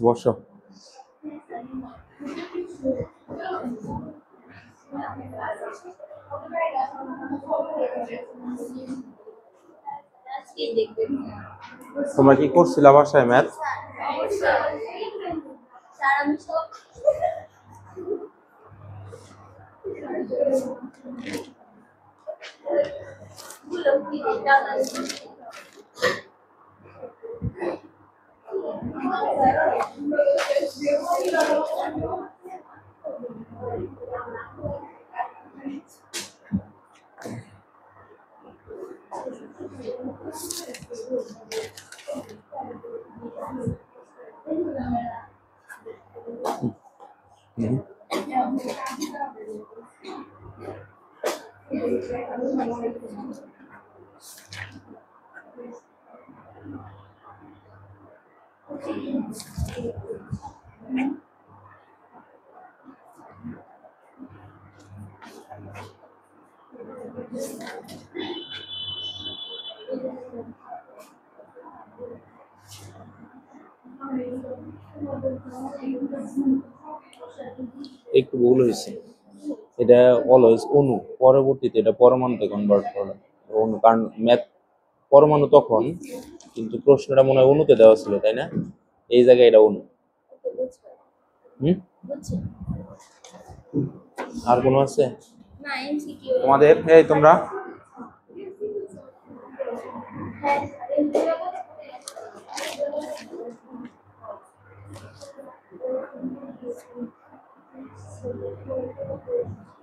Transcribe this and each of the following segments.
বসো। তোমরা কি করছিলা বাসায় ম্যাথ? একটু ভুল হয়েছে, এটা অলওয়েজ অণু, পরবর্তীতে এটা পরমাণুতে কনভার্ট করে অণু, কারণ ম্যাথ পরমাণু তখন, কিন্তু প্রশ্নটা মনে হয় অণুতে দেওয়া ছিল, তাই না? এই জায়গায় এটা অণু। আর কোনো আছে তোমাদের? এই তোমরা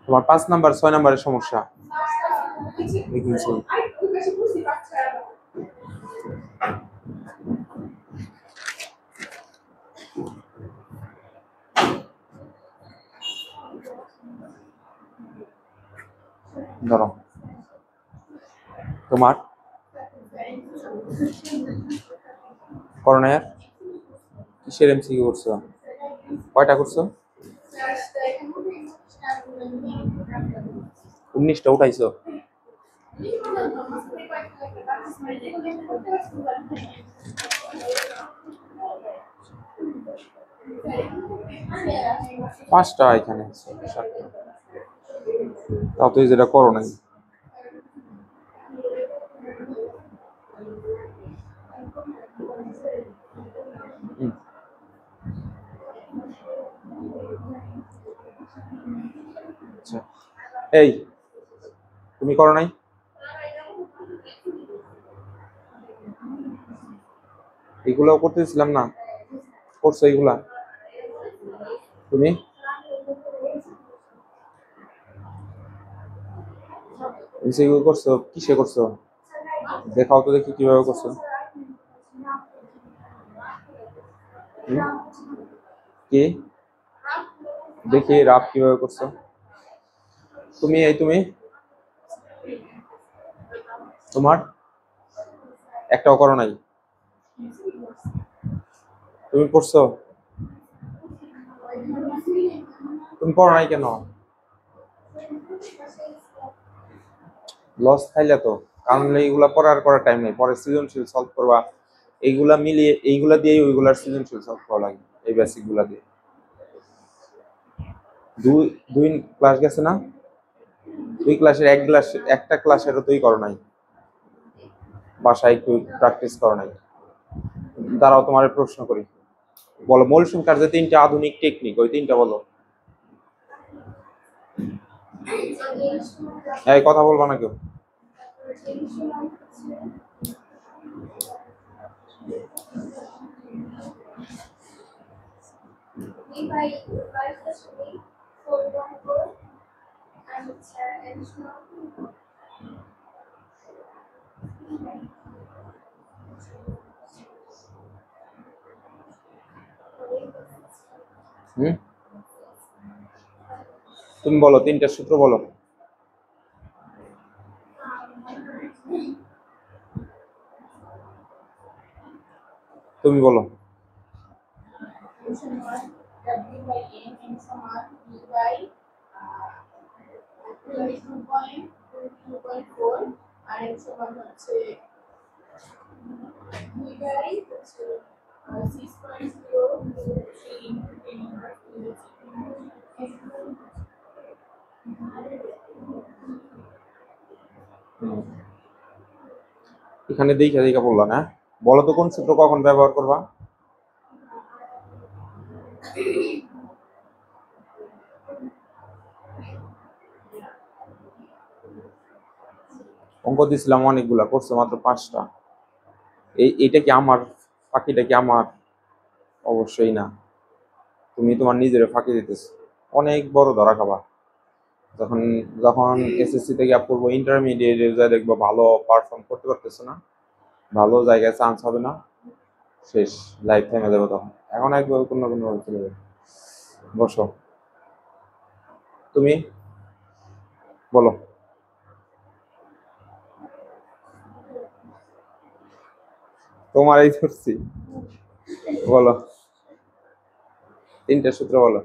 তোমার 5 নাম্বার 6 নাম্বারের সমস্যা ধরো। তোমার করোনার কিসের এমসিকিউ করছো? কয়টা করছো? 19টা উঠাইছো? পাঁচটা এখানে আছে, তাও তুই যেটা করো নাই। আচ্ছা, এই তুমি করো নাই? এগুলাও করতেছিলাম না, করছো এগুলা তুমি? এমসিকিউ করছো? কিসে করছো দেখাও তো দেখি কিভাবে করছো। কি দেখি রাপ কিভাবে করছো তুমি? এই তুমি তোমার একটাও করো নাই? তুমি করছো? তুমি করো নাই কেন? লস খাইলে তো, কারণ এইগুলা পড়ার করার টাইম নেই, পরে সৃজনশীল সলভ করবা, এইগুলা মিলিয়ে এইগুলা দিয়েই ওইগুলার সৃজনশীল সলভ করা লাগে, এই বেসিক গুলা দিয়ে। দুই ক্লাস গেছে না? দুই ক্লাসের একটা ক্লাসেরও তুই করো নাই, বাসায় একটু প্র্যাকটিস করো নাই। দাঁড়াও তোমার প্রশ্ন করি, বলো মৌলিক কার্যে 3টা আধুনিক টেকনিক, ওই 3টা বলো। এই কথা বলবা না কেউ। তুমি বলো 3টা সূত্র বলো। তুমি বলো। ওইখানে দেখে দেখে বললা না? বলো তো কোন সূত্র কখন ব্যবহার করবা? অঙ্ক দিছিলাম অনেকগুলা, করছো মাত্র 5টা। এইটা কি আমার? ফাঁকিটা কি আমার? অবশ্যই না। তুমি তোমার নিজের ফাঁকি দিতেছো। অনেক বড় ধরা খাবা যখন যখন এসএসসি থেকে আপ করবো, ইন্টারমিডিয়েট যা দেখবো ভালো পারফর্ম করতে পারতেছো না, ভালো জায়গায় চান্স হবে না, শেষ, লাইফ থেমে যাবে তখন। এখন একবার কোনো কোনো ভাবে চলে যাবে। বসো, তুমি বলো। তোমার এই ধরছি, বলো 3টে সূত্র বলো।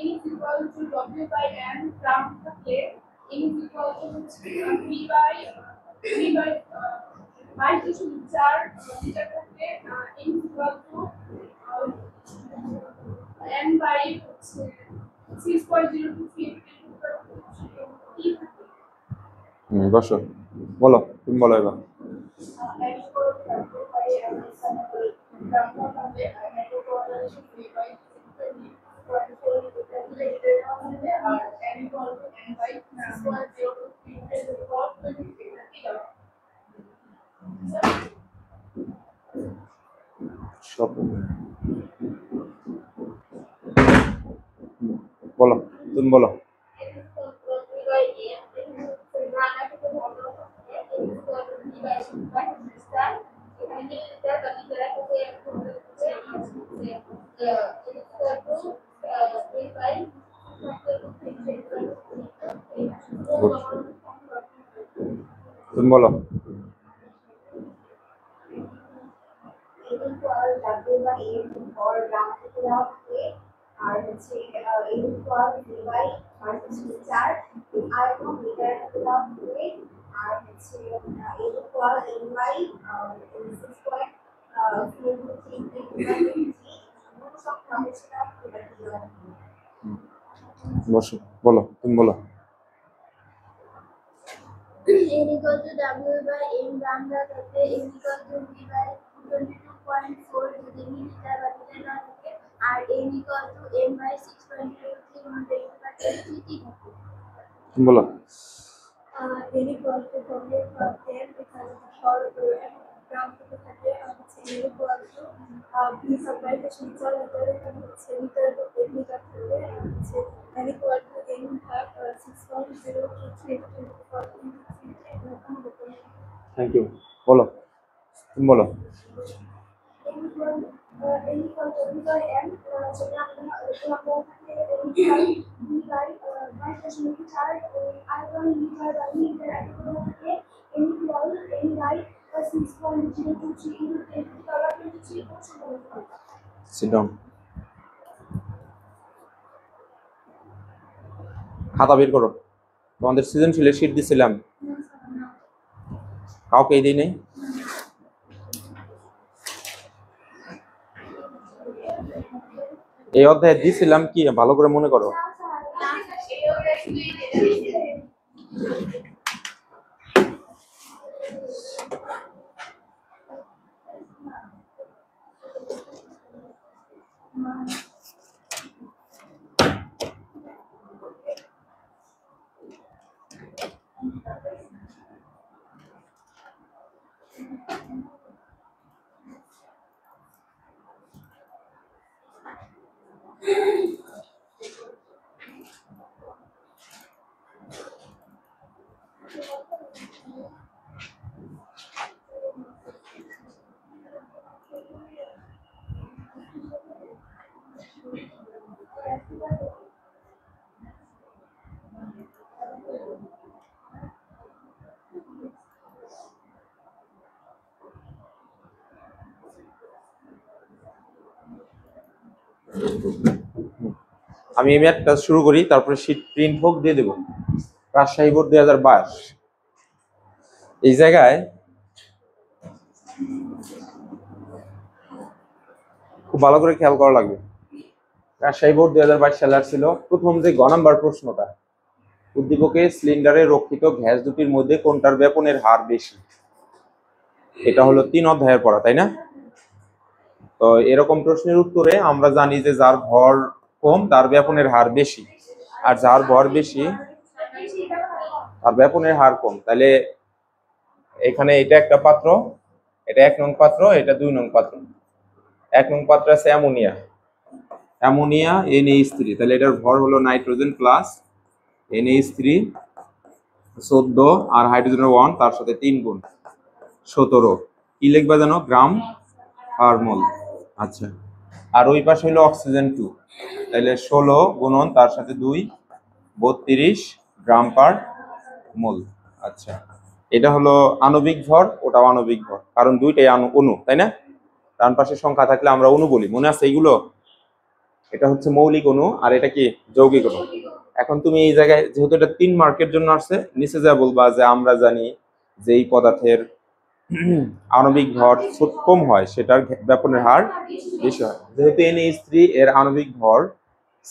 n is equal to w by n প্রাম থাকলে n is equal to 3 by 5.4 metre থাকলে n is equal to n by 6.023 বসো, বলো, তুমি বলো এবার। n is equal to w by n প্রাম থাকলে n is equal to 3 by 6.023 সব বলো, তুমি বলো। তুমি বলো। আর হচ্ছে এই ফল ডিভাই মাল্টিপ্লাই 4 আয়তন মিটার দাও করে আর হচ্ছে এই ফল ডিভাই 6.023 সব কমিশনার করে দিও। বসো, বলো, তুমি বলো। n equal to w by m lambda থাকে n equal to v by 22.4 যদি মিটার বা মিটার না থাকে আর n equal to m by 6.03 মধ্যে থাকে কি থাকে বলো। n equal to w by m এখানে সরল গ্রাম থেকে থাকে আর হচ্ছে n equal to v substitution চলে তাহলে হচ্ছে মিটার তো মিটার থাকে আর হচ্ছে n equal to n ভাগ 6.023 থ্যাংক ইউ, বলো, তুমি বলো। Sit down. খাতা বের করো। তোমাদের সৃজনশীলের শীট দিছিলাম, কাউকে দিই নাই। এই অধ্যায়ে দিছিলাম কি ভালো করে মনে করো। আমি এই ম্যাথটা শুরু করি, তারপরে শীট প্রিন্ট হোক দিয়ে দেবো। রাজশাহী বোর্ড 2022। এই জায়গায় খুব ভালো করে খেয়াল করা লাগবে। রাজশাহী বোর্ড 2022 সালে ছিল প্রথম যে গ নাম্বার প্রশ্নটা, উদ্দীপকে সিলিন্ডারে রক্ষিত গ্যাস দুটির মধ্যে কোনটার ব্যাপনের হার বেশি। এটা হলো 3 অধ্যায়ের পড়া, তাই না? তো এরকম প্রশ্নের উত্তরে আমরা জানি যে যার ভর কম তার ব্যাপনের হার বেশি, আর যার ভর বেশি তার ব্যাপনের হার কম। তাহলে এখানে এটা একটা পাত্র, এটা 1 নং পাত্র, এটা 2 নং পাত্র। 1 নং পাত্র আছে অ্যামোনিয়া, অ্যামোনিয়া NH3, তাহলে এটার ভর হলো নাইট্রোজেন প্লাস NH3 14, আর হাইড্রোজেনের 1 তার সাথে 3 গুণ 17। কি লিখবা জানো? গ্রাম পার মোল। আচ্ছা, আর ওই পাশে হলো অক্সিজেন 2, তাহলে 16 গুণন তার সাথে 2 32 গ্রাম পার মোল। আচ্ছা, এটা হলো আণবিক ভর, ওটাও আণবিক ভর, কারণ দুইটাই অণু, তাই না? ডান পাশে সংখ্যা থাকলে আমরা অণু বলি, মনে আছে এইগুলো? এটা হচ্ছে মৌলিক অণু, আর এটা কি যৌগিক অণু। এখন তুমি এই জায়গায় যেহেতু এটা 3 মার্কের জন্য আসছে, নিচে যা বলবা যে আমরা জানি যে এই পদার্থের আণবিক ভর কম হয়, সেটার ব্যাপনের হার বেশি হয়। যেহেতু NH3 এর আণবিক ভর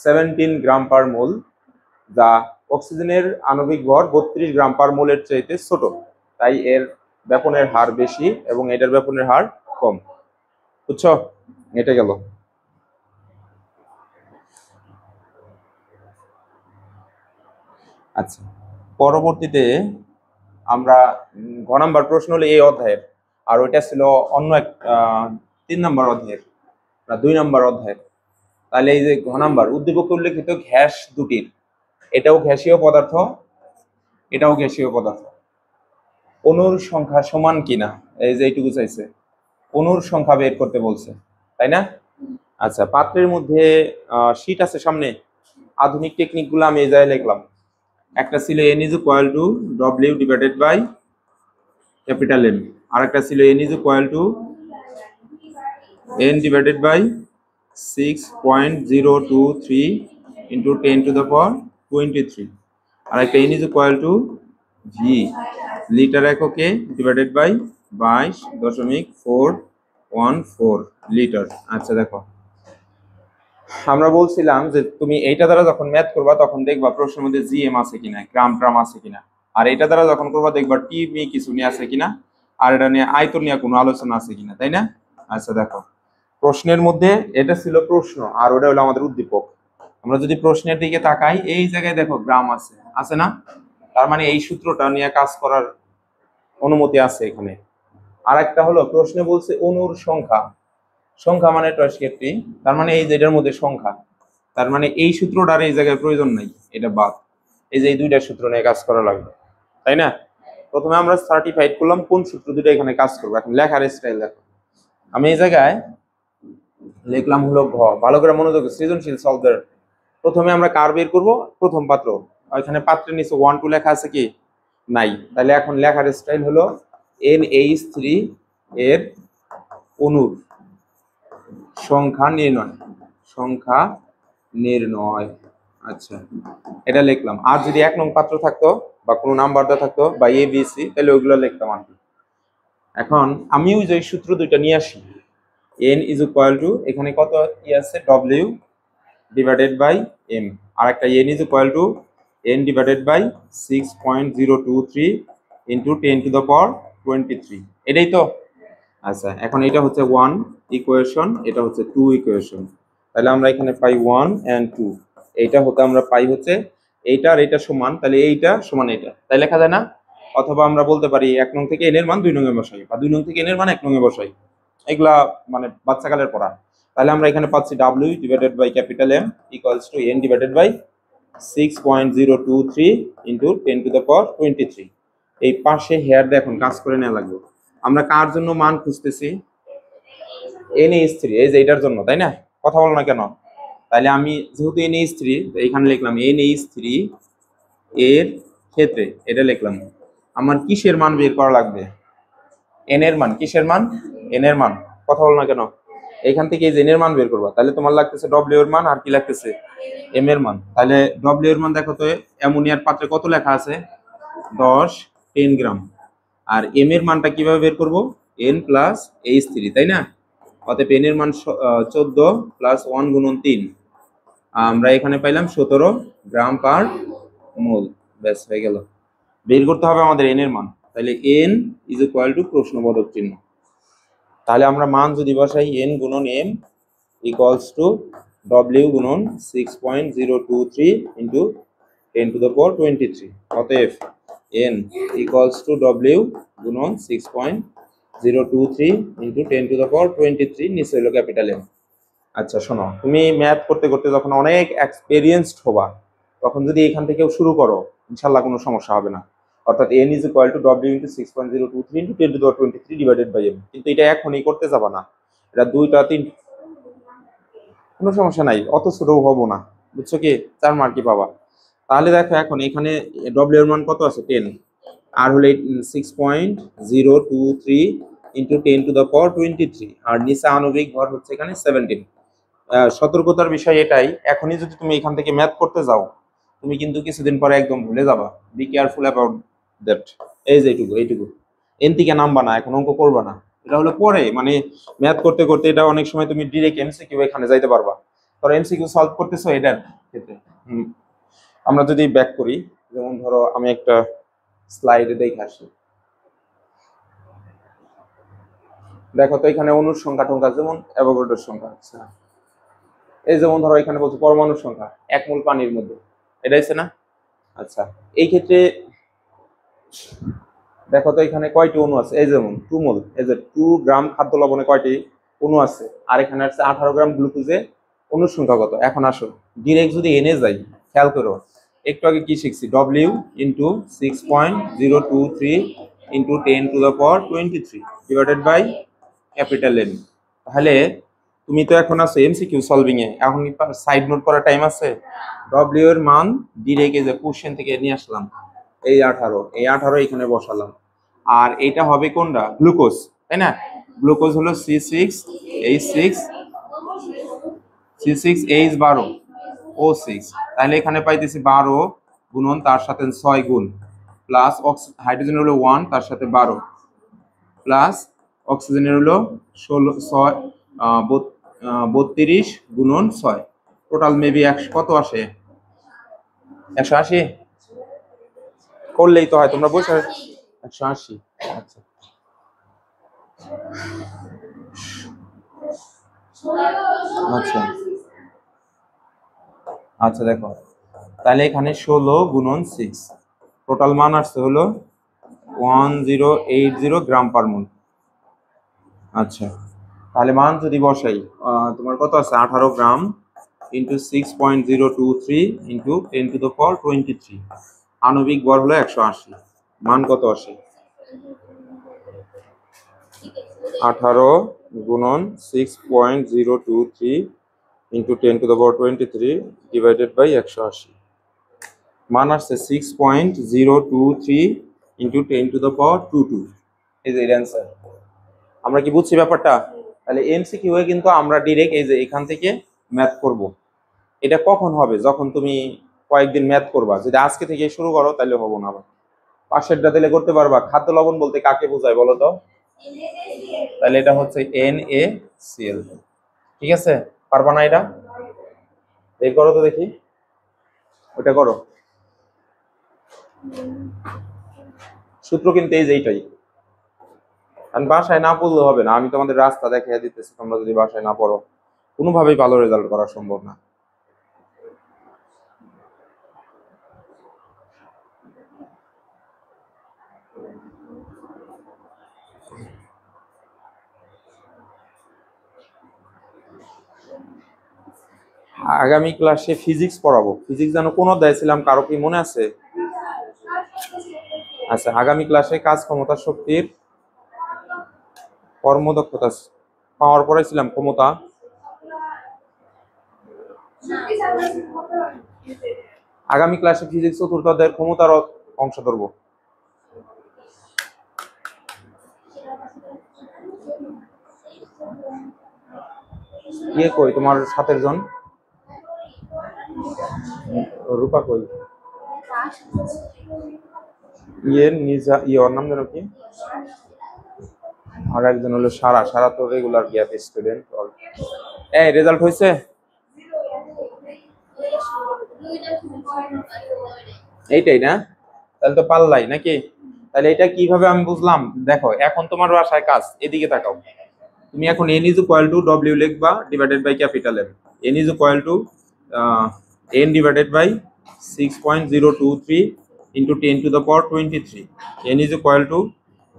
17 গ্রাম পার মোল, যা অক্সিজেনের আণবিক ভর 32 গ্রাম পার মোলের চাইতে ছোট, তাই এর ব্যাপনের হার বেশি এবং এটার ব্যাপনের হার কম। বুঝছো? এটা গেল। আচ্ছা, পরবর্তীতে আমরা ঘ নাম্বার প্রশ্ন হলো এই অধ্যায়ের, আর ওইটা ছিল অন্য এক 3 নম্বর অধ্যায়ের না 2 নম্বর অধ্যায়ের। তাহলে এই যে ঘ নাম্বার উদ্দীপকে উল্লেখিত গ্যাস দুটির, এটাও গ্যাসীয় পদার্থ, এটাও গ্যাসীয় পদার্থ, অণুর সংখ্যা সমান কিনা, এই যে এইটুকু চাইছে, অণুর সংখ্যা বের করতে বলছে, তাই না? আচ্ছা, পাত্রের মধ্যে শীট আছে সামনে, আধুনিক টেকনিকগুলো আমি এই জায়গায় লিখলাম। একটা ছিল N is equal to W divided by capital M, আর একটা ছিল N is equal to N divided by 6.023 into 10 to the power 23, আর একটা N is equal to V litre এককে ডিভাইডেড বাই 22.414 লিটার। আচ্ছা দেখো, আমরা বলছিলাম যে তুমি এইটা দ্বারা যখন ম্যাথ করবা তখন দেখবা প্রশ্নের মধ্যে GM আছে কিনা, গ্রাম ট্রাম আছে কিনা, আর এটা দ্বারা যখন করবা দেখবা টিভি কিছু নিয়ে আছে কিনা, আর এটা নিয়ে আয়তন নিয়ে কোনো আলোচনা আছে কিনা, তাই না? আচ্ছা দেখো, প্রশ্নের মধ্যে এটা ছিল প্রশ্ন, আর ওটা হলো আমাদের উদ্দীপক। আমরা যদি প্রশ্নের দিকে তাকাই, এই জায়গায় দেখো গ্রাম আছে, আছে না? তার মানে এই সূত্রটা নিয়ে কাজ করার অনুমতি আছে এখানে। আর একটা হলো প্রশ্নে বলছে অণুর সংখ্যা, সংখ্যা মানে 62, তার মানে এই যে এটার মধ্যে সংখ্যা, তার মানে এই সূত্রটার এই জায়গায় প্রয়োজন নাই, এটা বাদ। এই যে এই দুইটা সূত্র নিয়ে কাজ করা লাগবে, তাই না? প্রথমে আমরা সার্টিফাইড করলাম কোন সূত্র দুটো এখানে কাজ করবে। এখন লেখার স্টাইল দেখো, আমি এই জায়গায় লিখলাম হলো ঘ, ভালো করে মনোযোগ, সৃজনশীল সলভের। প্রথমে আমরা কার বের করব? প্রথম পাত্র, এখানে পাত্রের নিচে 1 2 লেখা আছে কি? নাই। তাহলে এখন লেখার স্টাইল হলো NH3 এর অণুর সংখ্যা নির্ণয়, সংখ্যা নির্ণয়। আচ্ছা, এটা লিখলাম। আর যদি 1 নং পাত্র থাকতো বা কোনো নাম্বার দেওয়া থাকতো বা ABC, তাহলে ওইগুলো লিখতাম আর কি। এখন আমি ওই যে সূত্র দুইটা নিয়ে আসি, N is equal to, এখানে কত কি আছে? W divided by M, আর একটা N is equal to N divided by 6.023 into 10 to the power 23, এটাই তো? আচ্ছা, এখন এটা হচ্ছে 1 ইকুয়েশন, এটা হচ্ছে 2 ইকুয়েশন, তাহলে আমরা এখানে পাই 1 and 2, এইটা হতে আমরা পাই হচ্ছে এইটা আর এইটা সমান, তাহলে এইটা সমান এইটা, তাই লেখা যায় না? অথবা আমরা বলতে পারি 1 নং থেকে n এর মান 2 নং এ বসাই, বা 2 নং থেকে n এর মান 1 নং এ বসাই, এগুলা মানে বাচ্চাকালের পড়া। তাহলে আমরা এখানে পাচ্ছি W divided by capital M equals to N divided by 6.023 into 10 to the power 23। এই পাশে হেয়ার দিয়ে এখন কাজ করে নেওয়া লাগবে। আমরা কার জন্য মান খুঁজতেছি? NH3, এই যে এটার জন্য, তাই না? কথা বলো না কেন? তাহলে আমি যেহেতু NH3, এখানে লিখলাম NH3 এর ক্ষেত্রে, এটা লিখলাম। আমার কিসের মান বের করা লাগবে? n এর মান। কিসের মান? n এর মান। কথা বলো না কেন? এখান থেকে এই যে n এর মান বের করবা, তাহলে তোমার লাগতেছে W এর মান, আর কি লাগতেছে? M এর মান। তাহলে W এর মান দেখো তো, অ্যামোনিয়ার পাত্রে কত লেখা আছে? 10 গ্রাম। আর M এর মানটা কিভাবে বের করব? N প্লাস H3, তাই না? অতএব N এর মান 14 প্লাস 1 গুণন 3, আমরা এখানে পাইলাম 17 গ্রাম পার মোল। ব্যাস হয়ে গেল। বের করতে হবে আমাদের N এর মান। তাহলে n ইজ ইকুয়াল টু প্রশ্নবোধক চিহ্ন। তাহলে আমরা মান যদি বসাই n গুণন m ইকুয়ালস টু w গুণন 6.023 ইন্টু 10⁻23। অতএব n ইকুয়ালস টু w গুণন 6.023 ইন্টু 10⁻23, নিচে হলো ক্যাপিটাল M। আচ্ছা শোনো, তুমি ম্যাথ করতে করতে যখন অনেক এক্সপেরিয়েন্সড হবা, তখন যদি এখান থেকেও শুরু করো, ইনশাল্লাহ কোনো সমস্যা হবে না। অর্থাৎ n is equal to w into 6.023 into 10⁻23 divided by m। কিন্তু এটা এখনই করতে যাবা না, এটা 2টা 3, কোনো সমস্যা নাই, অত ছোটও হবো না, বুঝছো কি? 4 মার্কই পাবা। তাহলে দেখো এখন এখানে w এর মান কত আছে? 10, আর হলে 6.023 ইন্টু 10⁻23, আর নিচে আণবিক ভর হচ্ছে এখানে 17। সতর্কতার বিষয় এটাই, এখনই যদি তুমি এখান থেকে ম্যাথ করতে যাও, তুমি কিন্তু কিছুদিন পরে একদম ভুলে যাবা। Be careful about that. এই যে এইটুকু এন থেকে নামবা না, এখন অঙ্ক করবা না। এটা হলো পরে, মানে ম্যাথ করতে করতে এটা অনেক সময় তুমি ডিরেক্ট এমসিকিউ এখানে যাইতে পারবা। ধরো এমসিকিউ সলভ করতেছো এটার ক্ষেত্রে, আমরা যদি ব্যাক করি, যেমন ধরো আমি একটা স্লাইডে দেখে আসি। দেখো তো এখানে অণুর সংখ্যা টংখ্যা, যেমন অ্যাভোগাড্রোর সংখ্যা। আচ্ছা, এই যেমন ধরো এখানে বলছে পরমাণুর সংখ্যা 1 মোল পানির মধ্যে, এটা হচ্ছে না? আচ্ছা, এই ক্ষেত্রে দেখো তো এখানে কয়টি অণু আছে? এই যেমন 2 মোল, এই যে 2 গ্রাম খাদ্য লবণে কয়টি অণু আছে, আর এখানে আছে 18 গ্রাম গ্লুকোজে অণুর সংখ্যা কত? এখন আসো ডিরেক্ট যদি এনে যাই, খেয়াল করো, একটু আগে কি শিখছি? w into 6.023 into 10⁻23 divided by capital M। তাহলে তুমি তো এখন আছো এমসিকিউ সলভিং এ, এখন সাইড নোট করার টাইম আছে? w এর মান ডিরেক্ট এই যে কোশ্চেন থেকে নিয়ে আসলাম, এই 18 এখানে বসালাম। আর এটা হবে কোনটা? গ্লুকোজ, তাই না? গ্লুকোজ হলো C6H12O6। তাহলে এখানে পাইতেছি 12 গুণন তার সাথে 6 গুণ, প্লাস হাইড্রোজেন হলো 1 তার সাথে 12, প্লাস অক্সিজেনের হলো 32 গুণন 6, টোটাল মেবি 100 কত আসে? 180 করলেই তো হয়, তোমরা বসে 180। আচ্ছা আচ্ছা আচ্ছা, দেখো তাহলে এখানে 16 গুণন 6, টোটাল মান আসছে হলো 1080 গ্রাম পার মোল। আচ্ছা, তাহলে মান যদি বসাই, তোমার কত আছে? 18 গ্রাম ইন্টু 6.023 ইন্টু 10⁻23, আণবিক ভর হলো 180। মান কত আসে? 18 গুণন 6.023 ইন্টু 10⁻23 ডিভাইডেড বাই 180, মান আসছে 6.023 ইন্টু 10⁻22। এই যে অ্যান্সার। আমরা কি বুঝছি ব্যাপারটা? তাহলে এমসিকিউ এ কিন্তু আমরা ডিরেক্ট এই যে এখান থেকে ম্যাথ করব। এটা কখন হবে? যখন তুমি কয়েকদিন ম্যাথ করবা। যদি আজকে থেকে শুরু করো তাহলে হবো না। আবার পাশেরটা দিলে করতে পারবা। খাদ্য লবণ বলতে কাকে বোঝায় বলো তো? তাহলে এটা হচ্ছে NaCl। ঠিক আছে, পারবা না এটা? এই করো তো দেখি, ওটা করো। সূত্র কিন্তু এই যে এইটাই, কারণ বাসায় না পড়লে হবে না। আমি তোমাদের রাস্তা দেখিয়ে দিতেছি, তোমরা যদি বাসায় না পড়ো কোনোভাবেই ভালো রেজাল্ট করা সম্ভব না। আগামী ক্লাসে ফিজিক্স পড়াবো। ফিজিক্স যেন কোনো দিয়েছিলাম, কারো কি মনে আছে? আচ্ছা, আগামী ক্লাসে কাজ ক্ষমতা শক্তির কর্মদক্ষতা পাওয়ার পড়াইছিলাম, ক্ষমতা। আগামী ক্লাসে ফিজিক্স চতুর্থ অধ্যায়ের ক্ষমতার অংশ ধরবো। ইয়ে কই তোমার সাথের জন? রূপা কই? নিজা ওর নাম যেন কি? আর একজন হলো সারা। সারা তো রেগুলার গ্যাপ স্টুডেন্ট। এই রেজাল্ট হয়েছে? এইটাই না? তাহলে তো পারলাই নাকি? তাহলে এটা কিভাবে আমি বুঝলাম? দেখো এখন তোমার বাসায় কাজ, এদিকে তাকাও। তুমি এখন n is equal to w লিখবা divided by capital M। n is equal to n divided by 6.023 into 10 to the power 23। n is equal to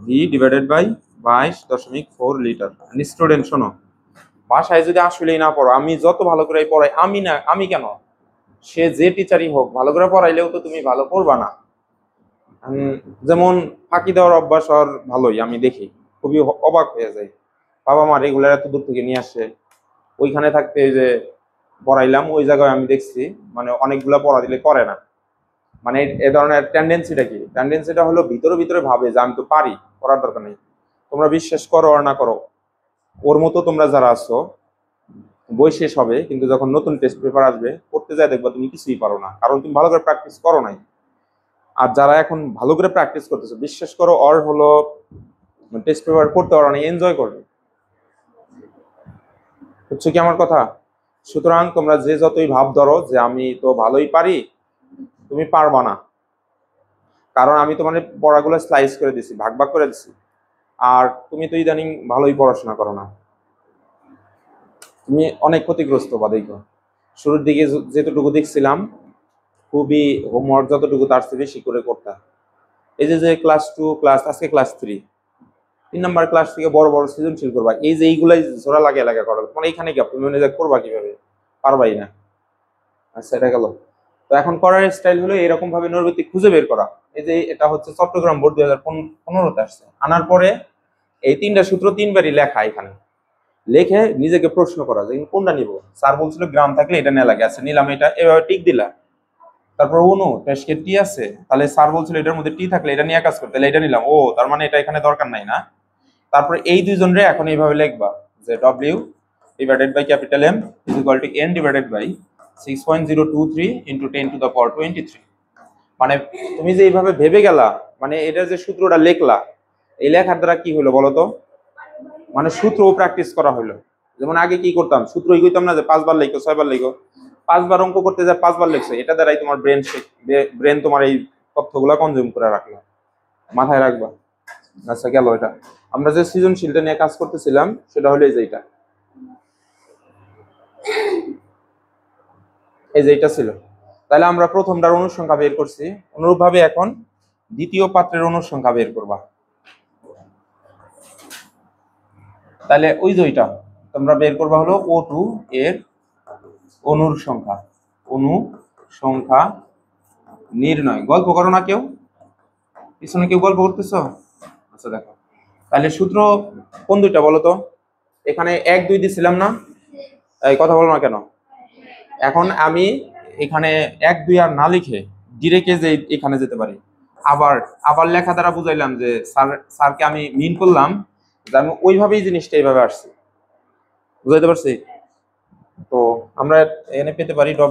v divided by 22.4 litre. Student শোনো, বাসায় যদি আসলেই না পড়ো, আমি যত ভালো করে পড়াই, আমি কেন, সে যে টিচারই হোক, ভালো করে পড়াইলেও তো তুমি ভালো করবা না। যেমন ফাঁকি দেওয়ার অভ্যাস আর ভালোই, আমি দেখি খুবই অবাক হয়ে যায়। বাবা মা রেগুলার এত দূর থেকে নিয়ে আসে, ওইখানে থাকতে যে পড়াইলাম, ওই জায়গায় আমি দেখছি মানে অনেকগুলা পড়া দিলে করে না। মানে এ ধরনের টেন্ডেন্সিটা কি? টেন্ডেন্সিটা হলো ভিতরে ভিতরে ভাবে যে আমি তো পারি, পড়ার দরকার নেই। তোমরা বিশ্বাস করো আর না করো, ওর মতো তোমরা যারা আছো, বই শেষ হবে কিন্তু যখন নতুন টেস্ট পেপার আসবে পড়তে যায় দেখবা তুমি কিছুই পারো না, কারণ তুমি ভালো করে প্র্যাকটিস করো নাই। আর যারা এখন ভালো করে প্র্যাকটিস করতেছে, বিশ্বাস করো ওর হলো টেস্ট পেপার পড়তে পারো না, এনজয় করবে। হচ্ছে কি আমার কথা? সুতরাং তোমরা যে যতই ভাব ধরো যে আমি তো ভালোই পারি, তুমি পারবা না। কারণ আমি তোমার পড়াগুলো স্লাইস করে দিছি, ভাগ ভাগ করে দিছি। আর তুমি তো ইদানিং ভালোই পড়াশোনা করো না, তুমি অনেক ক্ষতিগ্রস্ত বা দেখো। শুরুর দিকে যেতটুকু দেখছিলাম, খুবই হোমওয়ার্ক যতটুকু তার চেয়ে বেশি করে করতে। এই যে ক্লাস 2 ক্লাস, আজকে ক্লাস 3 নাম্বার ক্লাস থেকে বড় বড় সৃজনশীল করবা, এই যে এইগুলাই জোড়া লাগে লাগা করো, তোমার এইখানে কি তুমি মনে করবা কিভাবে? পারবাই না। আচ্ছা, এটা গেল। তো এখন করার স্টাইল হলো এরকম ভাবে নৈর্ব্যক্তিক খুঁজে বের করা। এই যে এটা হচ্ছে চট্টগ্রাম বোর্ড 2015-তে আসছে, আনার পরে এই 3টা সূত্র 3বারই লেখা, এখানে লেখে নিজেকে প্রশ্ন করা যে কোনটা নিব। স্যার বলছিল গ্রাম থাকলে এটা নেওয়া লাগে, আচ্ছা নিলাম এটা, এভাবে টিক দিলা। তারপর অনু টেস্টে টি আছে, তাহলে স্যার বলছিল এটার মধ্যে টি থাকলে এটা নিয়ে কাজ করতে, তাহলে এটা নিলাম, ও তার মানে এটা এখানে দরকার নাই না। তারপরে এই দুইজন রে এখন এইভাবে লিখবা যে w divided by capital M is equal to n divided by 6.023 into 10 to the power 23। মানে তুমি যে এইভাবে ভেবে গেলা, মানে এটা যে সূত্রটা লেখলা, এই লেখার দ্বারা কি হলো বলো তো? মানে সূত্রও প্র্যাকটিস করা হলো। যেমন আগে কি করতাম, সূত্রই কইতাম না যে 5 বার লিখো 6 বার লিখো, 5 বার অঙ্ক করতে যা 5 বার লিখছো, এটা দ্বারাই তোমার ব্রেন তোমার এই তথ্যগুলো কনজিউম করে রাখলো, মাথায় রাখবা। আচ্ছা গেল এটা। আমরা যে সৃজনশীলটা নিয়ে কাজ করতেছিলাম সেটা হলো এই যে এটা, এই যে এটা ছিল। তাহলে আমরা প্রথমটার অনুসংখ্যা বের করছি, অনুরূপভাবে এখন দ্বিতীয় পাত্রের অনুসংখ্যা বের করবা। তাহলে ওই যে ওইটা তোমরা বের করবা হলো O2 এর অনুর সংখ্যা নির্ণয়। গল্প করো না কেউ? পিছনে কেউ গল্প করতেছ? আচ্ছা দেখো, তাহলে সূত্র কোন দুইটা বলো তো? এখানে 1 2 দিছিলাম না? এই কথা বলো না কেন? এখন আমি এখানে 1 2 আর না লিখে ডিরেক্টে যে এখানে যেতে পারি। আবার লেখা দ্বারা বুঝাইলাম যে স্যারকে আমি মিন করলাম যে আমি ওইভাবেই জিনিসটা এইভাবে আসছি, বুঝাইতে পারছি? তো আমরা এখানে পেতে পারি w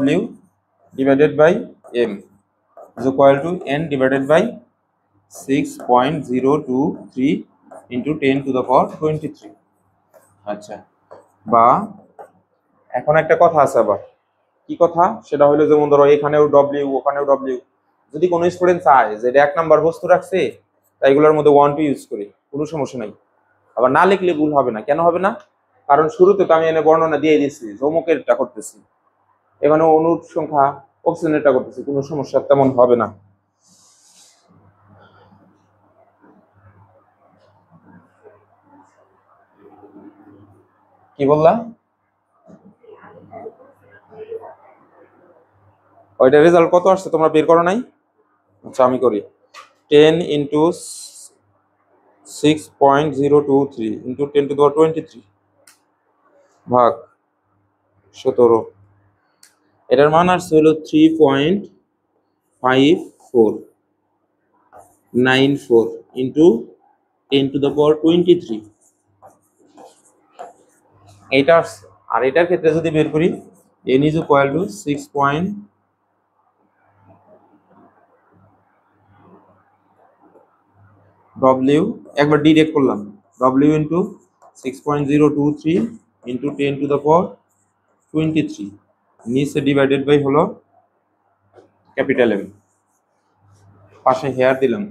divided by m is equal to n divided by 6.023 into 10 to the power 23। আচ্ছা, বা এখন একটা কথা আছে আবার, কি কথা? সেটা হলো যেমন ধরো এখানেও w ওখানেও w, যদি কোনো স্টুডেন্ট চায় যে এটা 1 নাম্বার বস্তু রাখছে তাই এগুলোর মধ্যে 1 2 ইউজ করি, কোনো সমস্যা নাই। আবার না লিখলে ভুল হবে না। কেন হবে না? কারণ শুরুতে তো আমি এনে বর্ণনা দিয়ে দিচ্ছি, যৌমকেরটা করতেছি, এখানে অনুর সংখ্যা অক্সিজেনেরটা করতেছি, কোনো সমস্যা তেমন হবে না। কি বললা? ওইটা রেজাল্ট কত আসছে তোমরা বের করো নাই? আচ্ছা আমি করি, 10 ইন্টু 6.023 ইন্টু 10 টু the 23 ভাগ 17। এটার মান আসছে হলো 3.5494 ইন্টু 10 টু the power 23। এইটা আসছে। আর এটার ক্ষেত্রে যদি বের করি, n is equal to 6. w একবার ডিরেক্ট করলাম, w into 6.023 into 10 to the power 23, নিচে ডিভাইডেড বাই হলো ক্যাপিটাল M, পাশে হেয়ার দিলাম।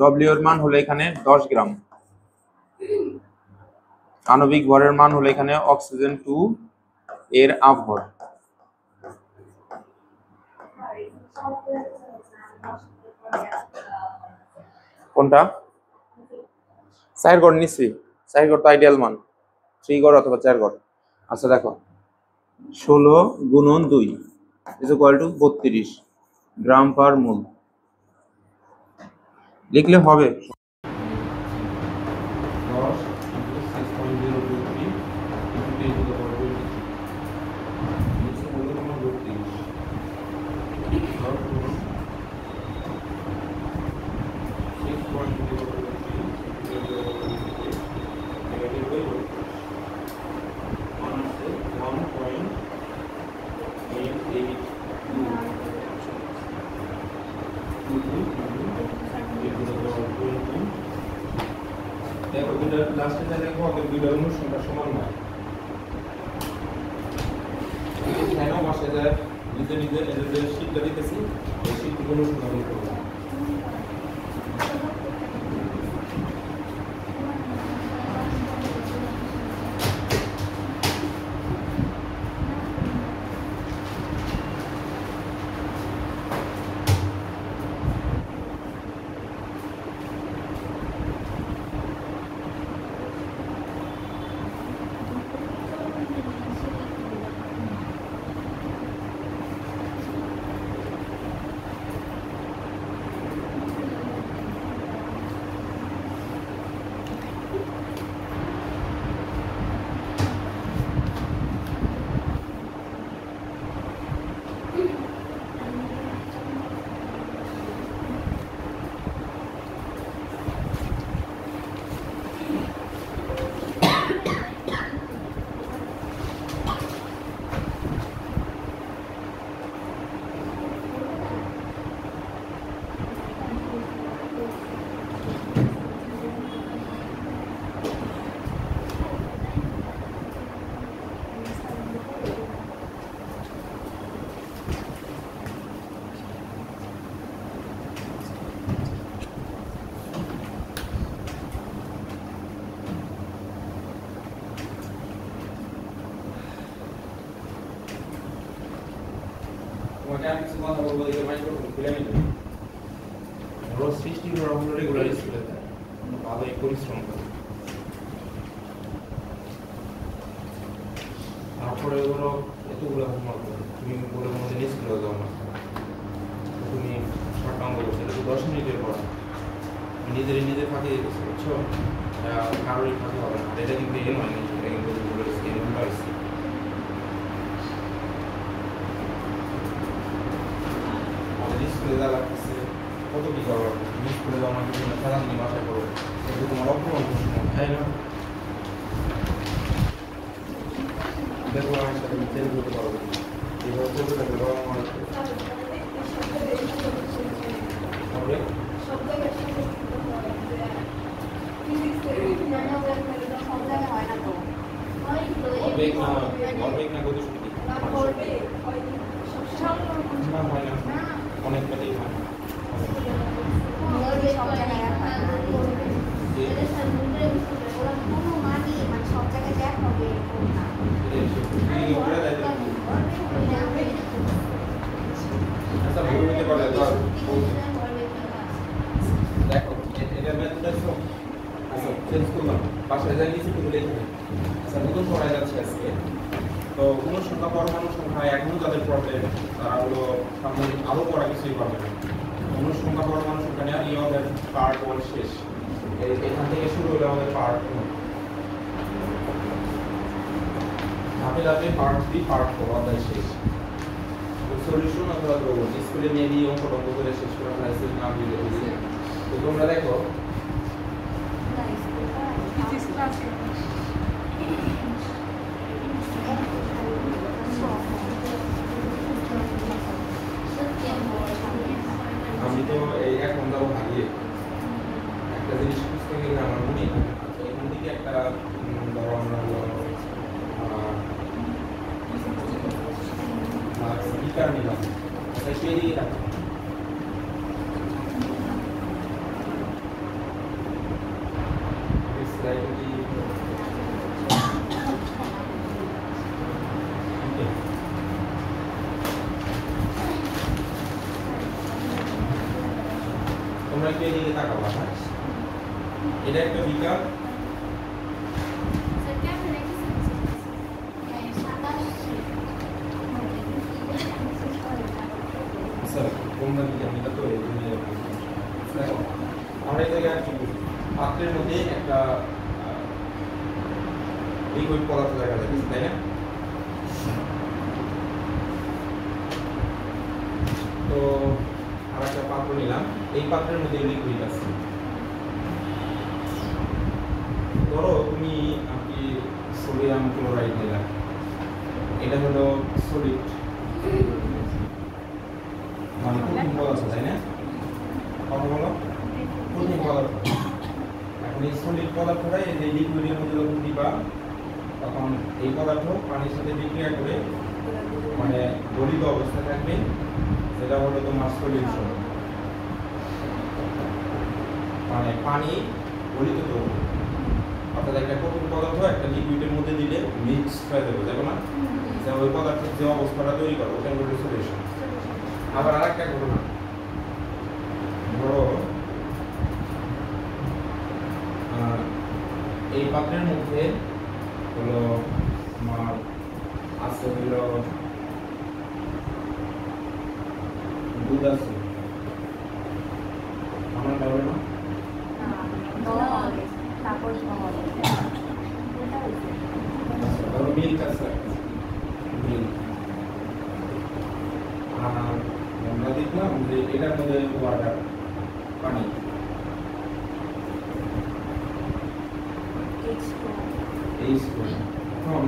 ডব্লিউ এর মান হলো এখানে 10 গ্রাম। আণবিক ভরের মান হলো এখানে অক্সিজেন 2 এর আভর। কোনটা? 4 গড় নিচ্ছি, 4 গড় তো আইডিয়াল মান, 3 গড় অথবা 4 গড়। আচ্ছা দেখো 16 গুণন 2 ইজ ইকুয়াল টু 32 গ্রাম পার মোল লিখলে হবে। 10 6.023 into 10 to the power 20 নিচে হলো তোমার 32 দেখো দুইটা লাস্টে যা দেখো ওদের দুইটা অনুসংখ্যা সমান নয়। কেন মাসে যায় নিজে নিজে নিজেদের শীতটা দিতেছি, এই শীতটি অনুসংখ্যা করবো। রোজ সৃষ্টি করা হলো রেগুলার স্কুলে, ভালোই পরিশ্রম করে। তারপরে ওগুলো এতগুলো হোমওয়ার্ক করে তুমি বলে মধ্যে স্কুলে যাও না, তুমি শর্ট অঙ্ক করছো, এটা তো 10 মিনিটের পড়া, নিজে ফাঁকি দিতেছো, বুঝছো? কারোরই ফাঁকি হবে না। এটা কিন্তু এ নয়, এটা কিন্তু স্কুলে যা লাগতেছে কত কি করা লাগবে, তুমি স্কুলে যাও না, তুমি সাধারণ দিন বাসায় করো, কিন্তু তোমার অপমান করছো না, তাই না? দেখো আমার সাথে চেঞ্জ করতে পারবো, এইভাবে চলতে থাকবে বাবা আমার হবে। অনেক কাজেই হয় দেখো এটা চেঞ্জ করলাম, বাসায় যাই কিছু করে লিখে আচ্ছা নতুন পড়ায় যাচ্ছে আজকে। তো অনুসংখ্যা পরমাণু সংখ্যা এখনো যাদের প্রবলেম তারা হলো সামনে আরো পড়া কিছুই পাবে না। অনুসংখ্যা পরমাণু সংখ্যা নিয়ে এই আমাদের পার্ট 1 শেষ, এখান থেকে শুরু হলো আমাদের পার্ট 2, ধাপে ধাপে পার্ট 3 পার্ট 4 অধ্যায় শেষ। সলিউশন অথবা দ্রবণ স্কুলে নিয়ে গিয়ে অঙ্ক টঙ্ক করে শেষ করা হয়েছে না দিলে। তো তোমরা দেখো আমি তো এই এখন যাবো হারিয়ে একটা জিনিস খুঁজতে গেলে আমার মনে এখান থেকে একটা ধরো আমরা স্পিকার নিলাম, সেই দিকে রাখো বলা হয়। এটা একটা বিকার, তোমরা বিকার বিকার তো দেখো আমরা এই জায়গায় কি করি, পাত্রের মধ্যে একটা লিকুইড পদার্থ দেখা যাচ্ছে, তাই না? তো আর একটা পাত্র নিলাম, এই পাত্রের মধ্যে লিকুইড আছে। ধরো তুমি সোডিয়াম ক্লোরাইড নিলাম, এটা হলো সলিড মানে কঠিন পদার্থ, তাই না? কথা বলো, কঠিন পদার্থ। এখন এই সলিড পদার্থটা এই যে লিকুইডের মধ্যে যখন দিবা, তখন এই পদার্থ পানির সাথে বিক্রিয়া করে মানে গলিত অবস্থা থাকবে, সেটা হলো তোমার সলিউশন, মানে পানি গলিত দ্রব্য। অর্থাৎ একটা কঠিন পদার্থ একটা লিকুইডের মধ্যে দিলে মিক্স হয়ে যাবে, দেখো না? ওই পদার্থের যে অবস্থাটা তৈরি করো ওটা হলো সলিউশন। আবার আরেকটা ঘটনা, ধরো এই পাত্রের মধ্যে হলো তোমার আছে হলো দুধ আছে, আমার হবে না? ধরো মিল্ক আছে, মিল্ক। আর আমরা দেখলাম যে এটার মধ্যে ওয়াটার, পানি। এখন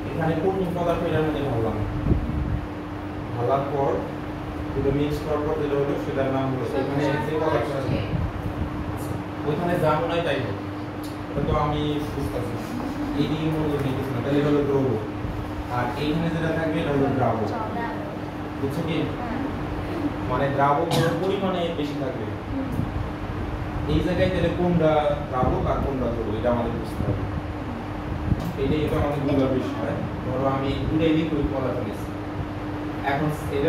এখানে কঠিন পদার্থ এটার মধ্যে ঢাললাম, ঢালার পর দুটো মিক্স করার পর যেটা হলো সেটার নাম হলো, এখানে যে পদার্থ আছে ওইখানে যা মনে হয় তাই হোক, এটা তো আমি বুঝতেছি, এই দিকে মনোযোগ দিতেছি না, তাহলে এটা হলো দ্রব। আর এইখানে যেটা থাকবে এটা হলো দ্রাবক, বুঝছো কি? মানে দ্রাবক পরিমাণে বেশি থাকবে। এই জায়গায় তাহলে কোনটা দ্রাবক আর কোনটা দ্রব এটা আমাদের বুঝতে হবে। এটা আমাদের বুঝার বিষয়। ধরো আমি দুটাই লিকুইড পদার্থ নিচ্ছি, এখন এটা